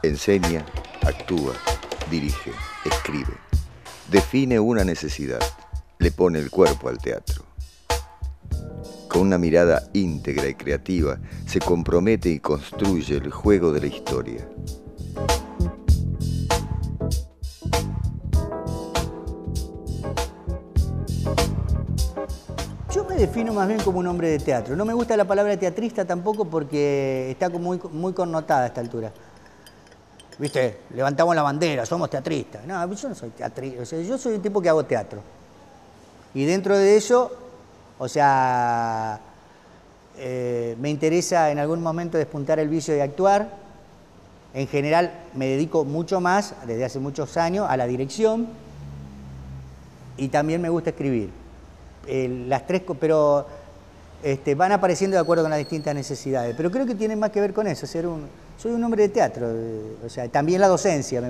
Enseña, actúa, dirige, escribe. Define una necesidad, le pone el cuerpo al teatro. Con una mirada íntegra y creativa, se compromete y construye el juego de la historia. Yo me defino más bien como un hombre de teatro. No me gusta la palabra teatrista tampoco porque está muy connotada a esta altura. ¿Viste? Levantamos la bandera, somos teatristas. No, yo no soy teatrista. O sea, yo soy un tipo que hago teatro. Y dentro de eso, o sea, me interesa en algún momento despuntar el vicio de actuar. En general me dedico mucho más, desde hace muchos años, a la dirección. Y también me gusta escribir. Las tres, pero van apareciendo de acuerdo con las distintas necesidades. Pero creo que tiene más que ver con eso, soy un hombre de teatro, o sea, también la docencia me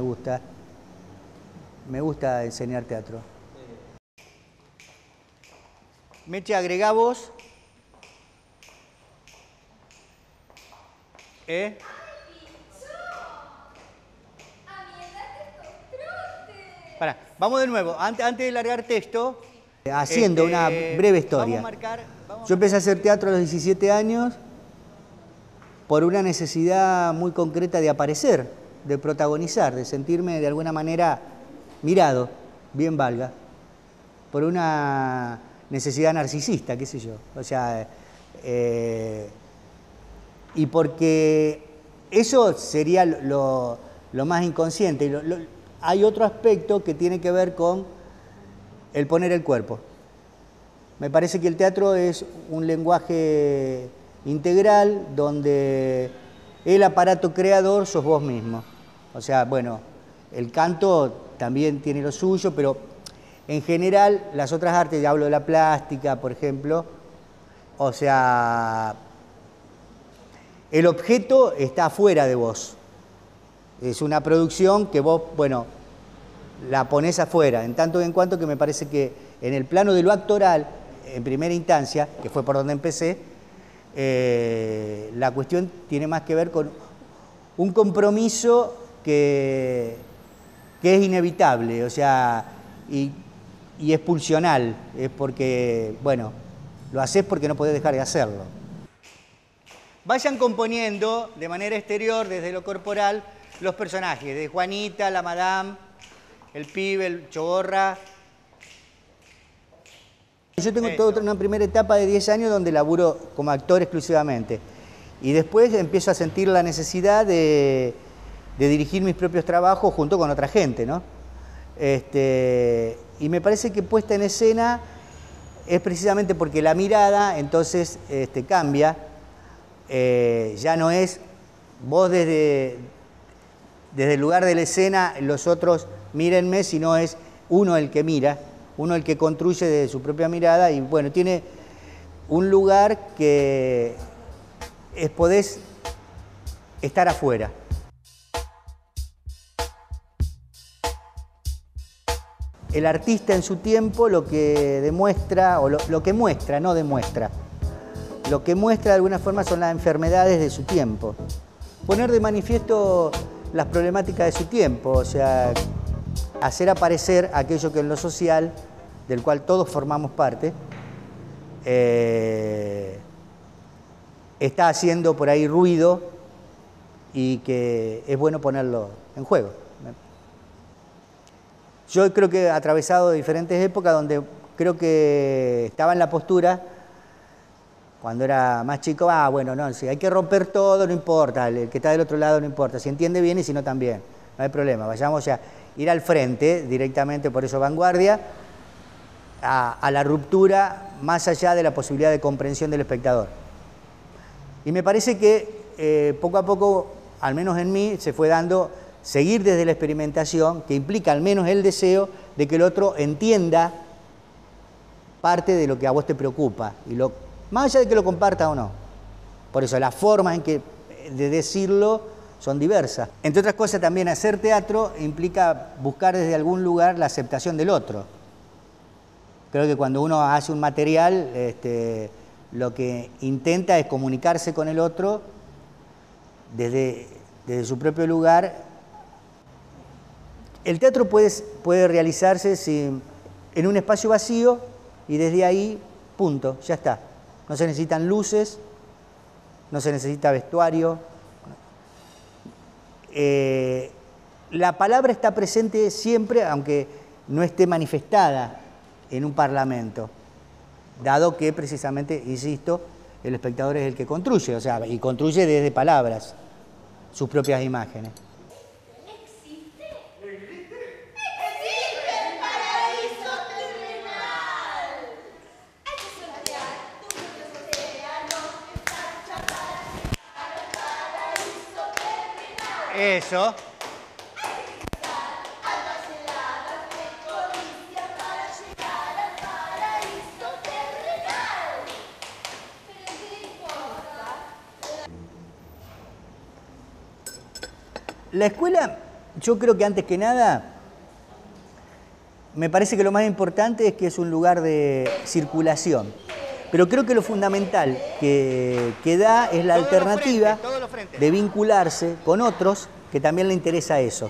gusta enseñar teatro. Meche, agregá vos. Pará, vamos de nuevo, antes de largar texto, haciendo una breve historia. Yo empecé a hacer teatro a los 17 años por una necesidad muy concreta de aparecer, de protagonizar, de sentirme de alguna manera mirado, bien valga, por una necesidad narcisista, qué sé yo. O sea, y porque eso sería lo más inconsciente. Hay otro aspecto que tiene que ver con el poner el cuerpo. Me parece que el teatro es un lenguaje integral donde el aparato creador sos vos mismo. O sea, bueno, el canto también tiene lo suyo, pero en general las otras artes, ya hablo de la plástica, por ejemplo, o sea, el objeto está afuera de vos. Es una producción que vos, bueno, la ponés afuera, en tanto y en cuanto que me parece que en el plano de lo actoral, en primera instancia, que fue por donde empecé, la cuestión tiene más que ver con un compromiso que es inevitable, o sea, y es pulsional, es porque, bueno, lo haces porque no podés dejar de hacerlo. Vayan componiendo de manera exterior, desde lo corporal, los personajes, de Juanita, la madame, el pibe, el chogorra. Yo tengo toda una primera etapa de 10 años donde laburo como actor exclusivamente. Y después empiezo a sentir la necesidad de dirigir mis propios trabajos junto con otra gente, ¿no? Y me parece que puesta en escena es precisamente porque la mirada entonces cambia. Ya no es vos desde el lugar de la escena, los otros mírenme, sino es uno el que mira, uno el que construye desde su propia mirada y bueno, tiene un lugar que podés estar afuera. El artista en su tiempo lo que demuestra, o lo que muestra, no demuestra, lo que muestra de alguna forma son las enfermedades de su tiempo. Poner de manifiesto las problemáticas de su tiempo, o sea, hacer aparecer aquello que en lo social, del cual todos formamos parte, está haciendo por ahí ruido y que es bueno ponerlo en juego. Yo creo que he atravesado diferentes épocas donde creo que estaba en la postura, cuando era más chico, bueno, no, si hay que romper todo, no importa, el que está del otro lado no importa, si entiende bien y si no también, no hay problema, vayamos a ir al frente directamente, por eso vanguardia, a la ruptura más allá de la posibilidad de comprensión del espectador. Y me parece que poco a poco, al menos en mí, se fue dando seguir desde la experimentación, que implica al menos el deseo de que el otro entienda parte de lo que a vos te preocupa, y más allá de que lo comparta o no. Por eso las formas de decirlo son diversas. Entre otras cosas, también hacer teatro implica buscar desde algún lugar la aceptación del otro. Creo que cuando uno hace un material, lo que intenta es comunicarse con el otro desde desde su propio lugar. El teatro puede realizarse en un espacio vacío y desde ahí, punto, ya está. No se necesitan luces, no se necesita vestuario. La palabra está presente siempre, aunque no esté manifestada en un parlamento, dado que precisamente, insisto, el espectador es el que construye, o sea, y construye desde palabras sus propias imágenes. Eso. La escuela, yo creo que antes que nada, me parece que lo más importante es que es un lugar de circulación. Pero creo que lo fundamental que da es la alternativa de vincularse con otros que también le interesa eso.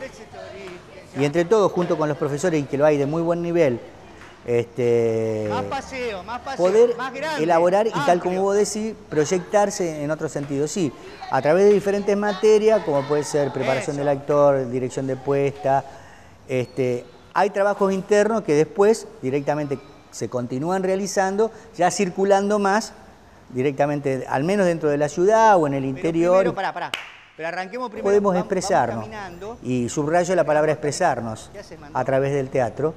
Y entre todos, junto con los profesores, y que lo hay de muy buen nivel, poder elaborar y, tal como vos decís, proyectarse en otro sentido. Sí, a través de diferentes materias, como puede ser preparación del actor, dirección de puesta. Hay trabajos internos que después directamente se continúan realizando, ya circulando más directamente, al menos dentro de la ciudad o en el interior. Pero primero, pero arranquemos primero. Podemos expresarnos, y subrayo la palabra expresarnos, a través del teatro,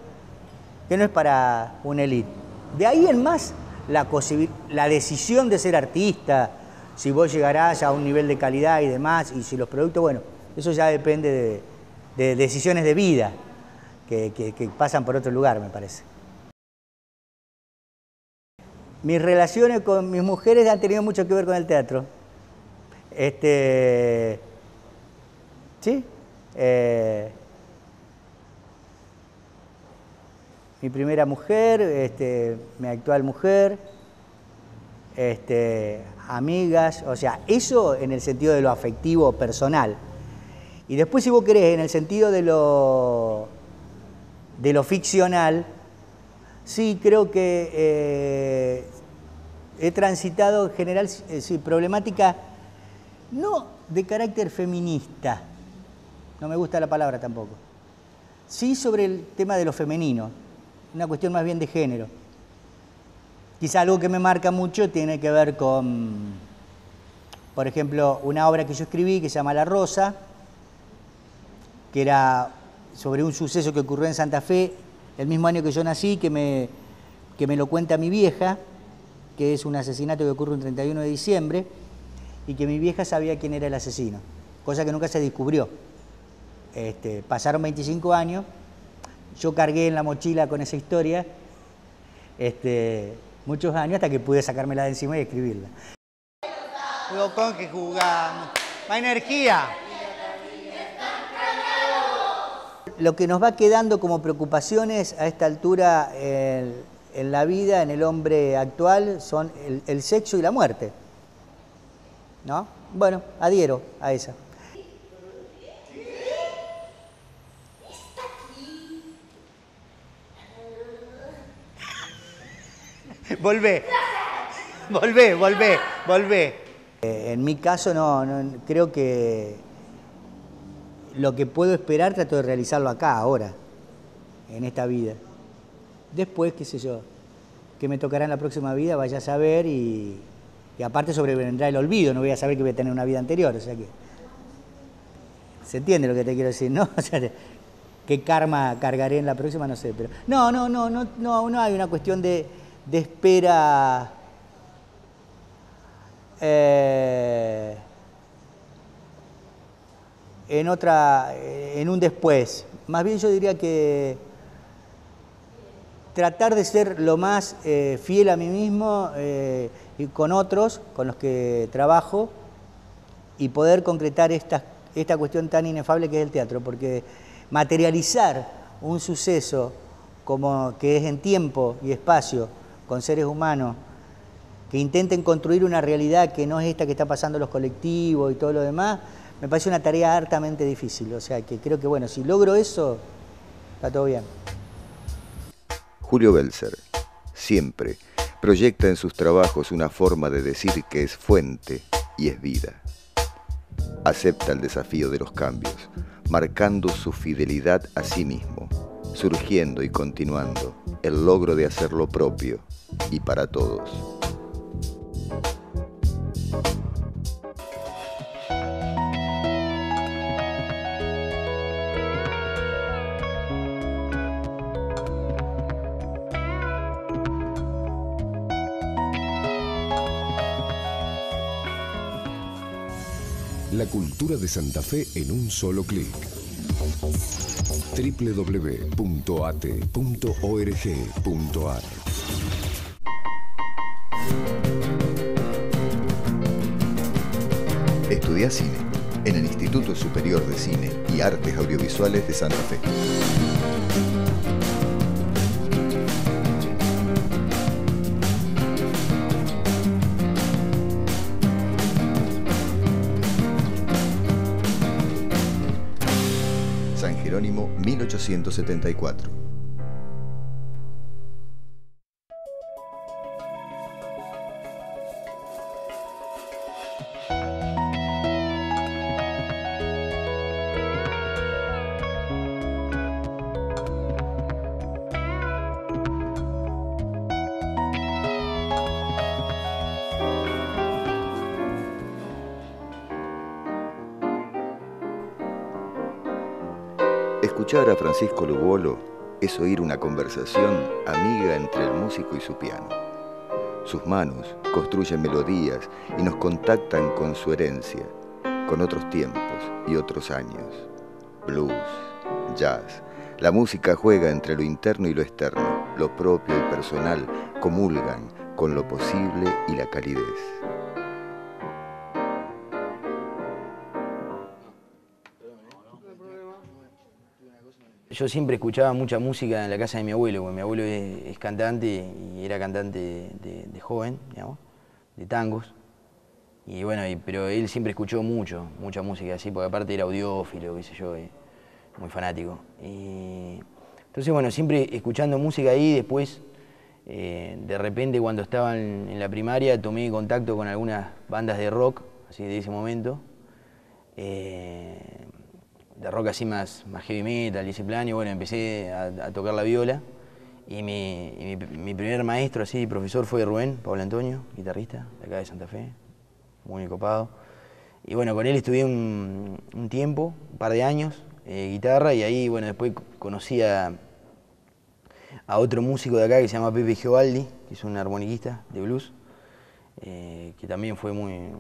que no es para una élite. De ahí en más, la decisión de ser artista, si vos llegarás a un nivel de calidad y demás, y si los productos, bueno, eso ya depende de decisiones de vida que pasan por otro lugar, me parece. Mis relaciones con mis mujeres han tenido mucho que ver con el teatro. Sí. Mi primera mujer, mi actual mujer, amigas, o sea, eso en el sentido de lo afectivo personal. Y después, si vos querés, en el sentido de lo ficcional, sí, creo que he transitado en general problemática, no de carácter feminista, no me gusta la palabra tampoco, sí sobre el tema de lo femenino, una cuestión más bien de género. Quizá algo que me marca mucho tiene que ver con, por ejemplo, una obra que yo escribí que se llama La Rosa, que era sobre un suceso que ocurrió en Santa Fe el mismo año que yo nací, que me lo cuenta mi vieja, que es un asesinato que ocurre un 31 de diciembre, y que mi vieja sabía quién era el asesino, cosa que nunca se descubrió. Pasaron 25 años, yo cargué en la mochila con esa historia muchos años, hasta que pude sacármela de encima y escribirla. ¿Con qué jugamos? ¡Más energía! Lo que nos va quedando como preocupaciones a esta altura en la vida, en el hombre actual, son el sexo y la muerte, ¿no? Bueno, adhiero a esa. Volvé. En mi caso, no, creo que lo que puedo esperar trato de realizarlo acá, ahora, en esta vida. Después, qué sé yo, que me tocará en la próxima vida, vaya a saber, y aparte sobrevendrá el olvido, no voy a saber que voy a tener una vida anterior, o sea que... ¿Se entiende lo que te quiero decir, no? O sea, ¿qué karma cargaré en la próxima? No sé, pero... No hay una cuestión de espera... en un después. Más bien yo diría que tratar de ser lo más fiel a mí mismo y con otros, con los que trabajo, y poder concretar esta cuestión tan inefable que es el teatro, porque materializar un suceso como que es en tiempo y espacio, con seres humanos, que intenten construir una realidad que no es esta que está pasando en los colectivos y todo lo demás, me parece una tarea hartamente difícil, o sea que creo que bueno, si logro eso, está todo bien. Julio Belzer, siempre, proyecta en sus trabajos una forma de decir que es fuente y es vida. Acepta el desafío de los cambios, marcando su fidelidad a sí mismo, surgiendo y continuando el logro de hacer lo propio y para todos. La cultura de Santa Fe en un solo clic. www.ate.org.ar. Estudia cine en el Instituto Superior de Cine y Artes Audiovisuales de Santa Fe. San Jerónimo, 1874. Escuchar a Francisco Lugolo es oír una conversación amiga entre el músico y su piano. Sus manos construyen melodías y nos contactan con su herencia, con otros tiempos y otros años. Blues, jazz, la música juega entre lo interno y lo externo, lo propio y personal, comulgan con lo posible y la calidez. Yo siempre escuchaba mucha música en la casa de mi abuelo, porque mi abuelo es cantante y era cantante de joven, digamos, de tangos. Y bueno, pero él siempre escuchó mucha música así, porque aparte era audiófilo, qué sé yo, muy fanático. Entonces bueno, siempre escuchando música ahí, después de repente cuando estaba en la primaria tomé contacto con algunas bandas de rock, así de ese momento. De rock así más heavy metal y ese plan, y bueno, empecé a tocar la viola. Y mi primer maestro, así, profesor, fue Rubén Pablo Antonio, guitarrista de acá de Santa Fe, muy copado. Y bueno, con él estudié un tiempo, un par de años, guitarra, y ahí, bueno, después conocí a otro músico de acá que se llama Pepe Geovaldi, que es un armoniquista de blues, que también fue muy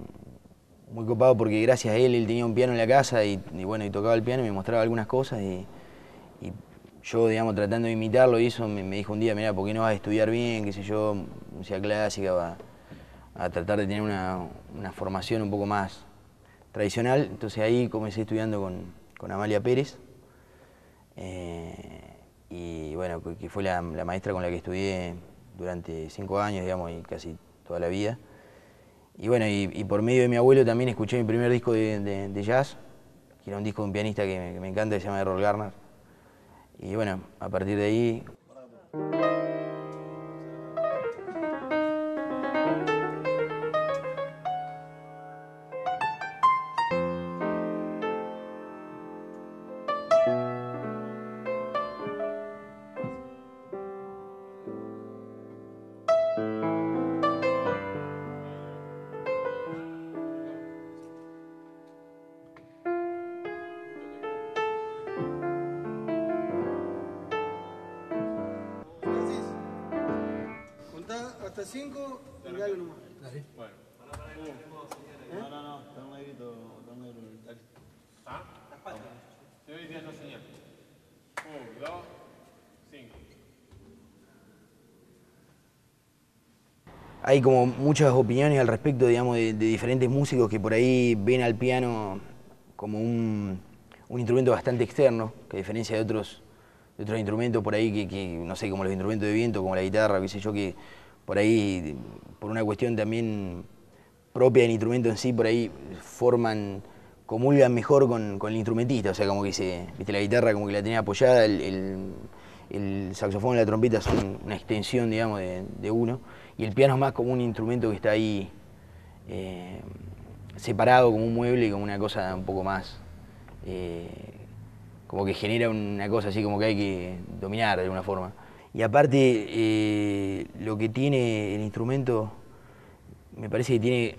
copado porque gracias a él tenía un piano en la casa y bueno, y tocaba el piano y me mostraba algunas cosas y yo, digamos, tratando de imitarlo y eso, me dijo un día, mira, ¿por qué no vas a estudiar bien, qué sé yo, música clásica, a tratar de tener una formación un poco más tradicional? Entonces ahí comencé estudiando con Amalia Pérez, y bueno, que fue la maestra con la que estudié durante 5 años, digamos, y casi toda la vida. Y bueno, y por medio de mi abuelo también escuché mi primer disco de jazz, que era un disco de un pianista que me encanta, que se llama Errol Garner. Y bueno, a partir de ahí... Hasta 5 y dale nomás. Dale. Bueno. No, está un negrito, Dale. ¿Ah? Las patas. Te doy diciendo señal. 1, 2, 5. Hay como muchas opiniones al respecto, digamos, de diferentes músicos que por ahí ven al piano como un instrumento bastante externo, que a diferencia de otros instrumentos por ahí que no sé, como los instrumentos de viento, como la guitarra, qué sé yo, que por ahí, por una cuestión también propia del instrumento en sí, por ahí forman comulgan mejor con el instrumentista, o sea, como que viste, la guitarra como que la tenía apoyada, el saxofón y la trompeta son una extensión, digamos, de uno, y el piano es más como un instrumento que está ahí separado, como un mueble, como una cosa un poco más, como que genera una cosa así como que hay que dominar de alguna forma. Y aparte, lo que tiene el instrumento, me parece que tiene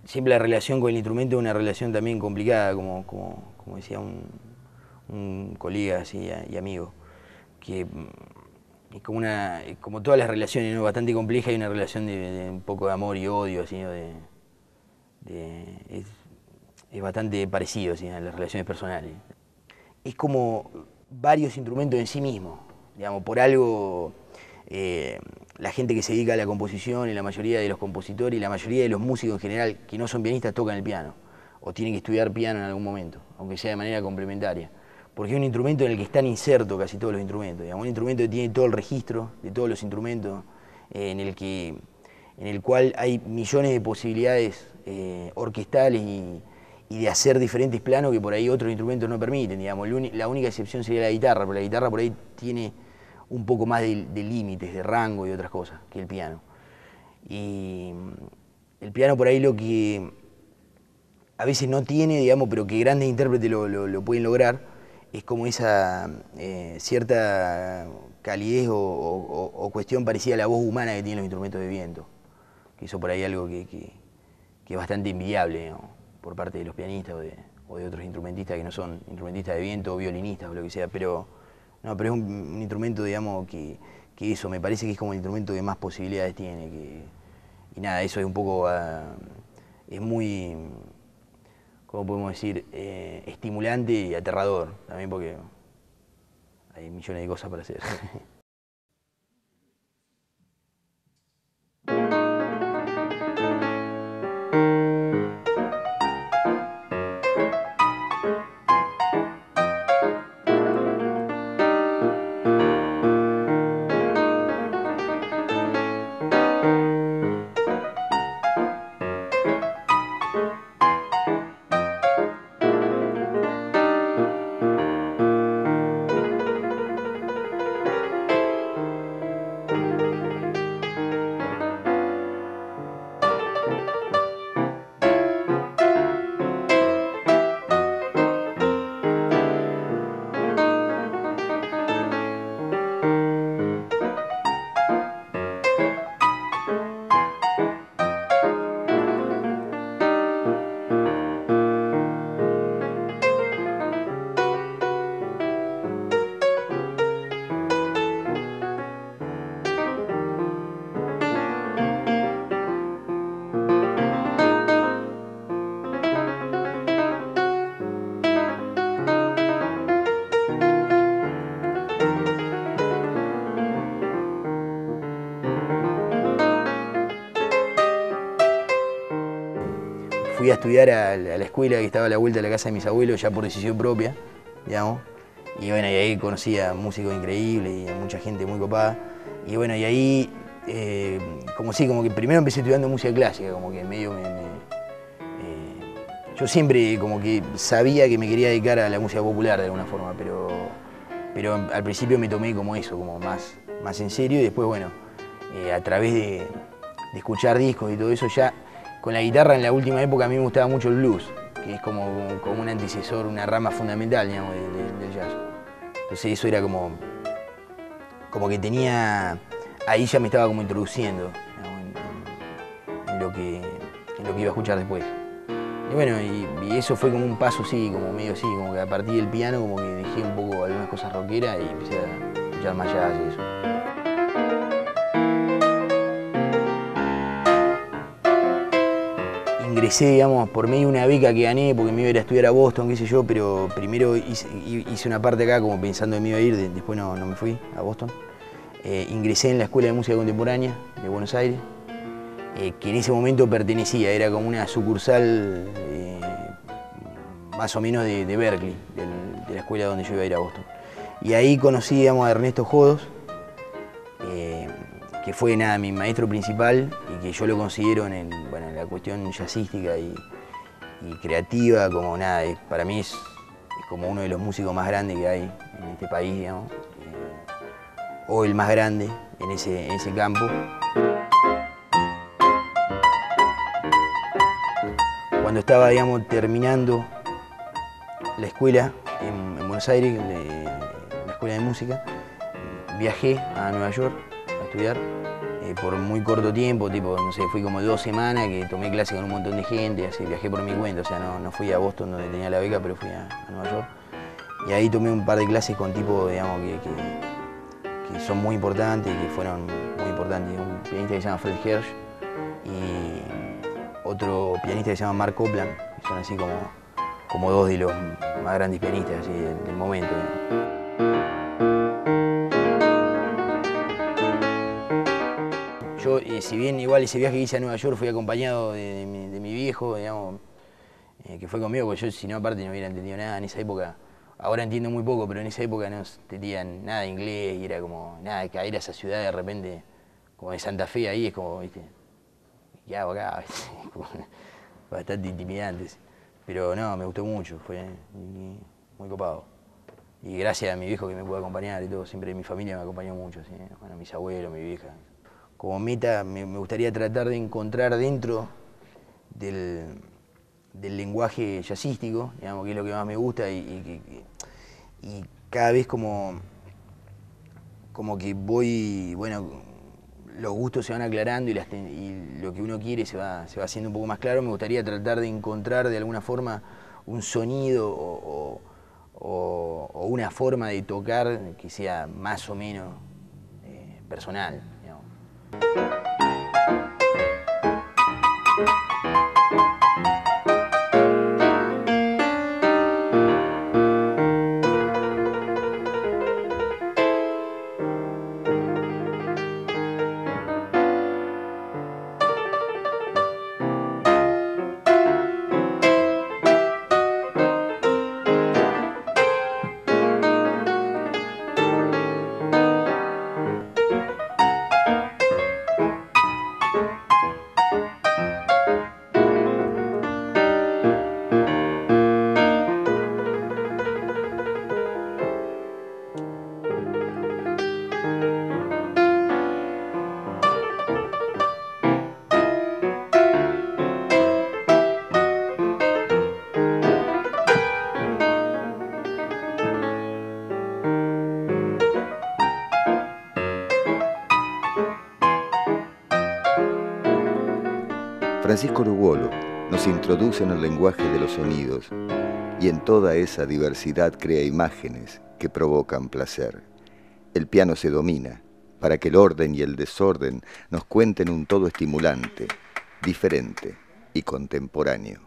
siempre la relación con el instrumento, una relación también complicada, como decía un colega así, y amigo, que es como todas las relaciones, ¿no? Bastante compleja, y una relación de un poco de amor y odio, así, ¿no? Es bastante parecido, así, a las relaciones personales. Es como varios instrumentos en sí mismos, digamos, por algo la gente que se dedica a la composición y la mayoría de los compositores y la mayoría de los músicos en general que no son pianistas tocan el piano o tienen que estudiar piano en algún momento, aunque sea de manera complementaria, porque es un instrumento en el que están insertos casi todos los instrumentos, digamos, un instrumento que tiene todo el registro de todos los instrumentos, en el cual hay millones de posibilidades orquestales y de hacer diferentes planos que por ahí otros instrumentos no permiten, digamos. La única excepción sería la guitarra, pero la guitarra por ahí tiene un poco más de límites, de rango y otras cosas que el piano. Y el piano por ahí lo que a veces no tiene, digamos, pero que grandes intérpretes lo pueden lograr, es como esa cierta calidez o cuestión parecida a la voz humana que tienen los instrumentos de viento. Que eso por ahí es algo que es bastante envidiable, ¿no? Por parte de los pianistas o de otros instrumentistas que no son instrumentistas de viento o violinistas o lo que sea, pero es un instrumento, digamos, que eso me parece que es como el instrumento que más posibilidades tiene, y nada, eso es un poco, es muy, ¿cómo podemos decir?, estimulante y aterrador también, porque hay millones de cosas para hacer. Fui a estudiar a la escuela que estaba a la vuelta de la casa de mis abuelos, ya por decisión propia, digamos. Y bueno, y ahí conocí a músicos increíbles y a mucha gente muy copada. Y bueno, y ahí, como que primero empecé estudiando música clásica, como que medio yo siempre como que sabía que me quería dedicar a la música popular de alguna forma, pero al principio me tomé como eso, como más en serio, y después, bueno, a través de escuchar discos y todo eso, ya con la guitarra en la última época a mí me gustaba mucho el blues, que es como un antecesor, una rama fundamental, digamos, del jazz. Entonces eso era como que tenía, ahí ya me estaba como introduciendo, digamos, en lo que iba a escuchar después. Y bueno, y eso fue como un paso así, como medio así, como que a partir del piano como que dejé un poco algunas cosas rockeras y empecé a escuchar más jazz y eso. Ingresé, digamos, por medio de una beca que gané porque me iba a ir a estudiar a Boston, qué sé yo, pero primero hice una parte acá como pensando que me iba a ir, después no me fui a Boston. Ingresé en la Escuela de Música Contemporánea de Buenos Aires, que en ese momento pertenecía, era como una sucursal más o menos de Berkeley, de la escuela donde yo iba a ir a Boston. Y ahí conocí, digamos, a Ernesto Jodos, que fue mi maestro principal y que yo lo considero en la cuestión jazzística y creativa, como nada, para mí es como uno de los músicos más grandes que hay en este país, digamos, o el más grande en ese campo. Cuando estaba, digamos, terminando la escuela en Buenos Aires, la escuela de música, viajé a Nueva York a estudiar por muy corto tiempo, tipo, no sé, fui como 2 semanas que tomé clase con un montón de gente, así viajé por mi cuenta, o sea, no fui a Boston donde tenía la beca, pero fui a Nueva York. Y ahí tomé un par de clases con tipos, digamos, que son muy importantes, que fueron muy importantes. Un pianista que se llama Fred Hersch y otro pianista que se llama Mark Copland, que son así como 2 de los más grandes pianistas así, del momento, digamos. Yo, si bien igual ese viaje que hice a Nueva York fui acompañado de mi viejo, digamos, que fue conmigo, porque yo si no aparte no hubiera entendido nada en esa época. Ahora entiendo muy poco, pero en esa época no entendían nada de inglés y era como, nada, caer a esa ciudad de repente, como de Santa Fe ahí, es como, viste, ¿qué hago acá? Bastante intimidante. Pero no, me gustó mucho, fue muy copado. Y gracias a mi viejo que me pudo acompañar y todo, siempre mi familia me acompañó mucho, ¿sí? Bueno, mis abuelos, mi vieja. Como meta me gustaría tratar de encontrar dentro del lenguaje jazzístico, digamos, que es lo que más me gusta y cada vez como que voy, bueno, los gustos se van aclarando y lo que uno quiere se va haciendo un poco más claro. Me gustaría tratar de encontrar de alguna forma un sonido o una forma de tocar que sea más o menos personal, digamos. Francisco Uruguolo nos introduce en el lenguaje de los sonidos y en toda esa diversidad crea imágenes que provocan placer. El piano se domina para que el orden y el desorden nos cuenten un todo estimulante, diferente y contemporáneo.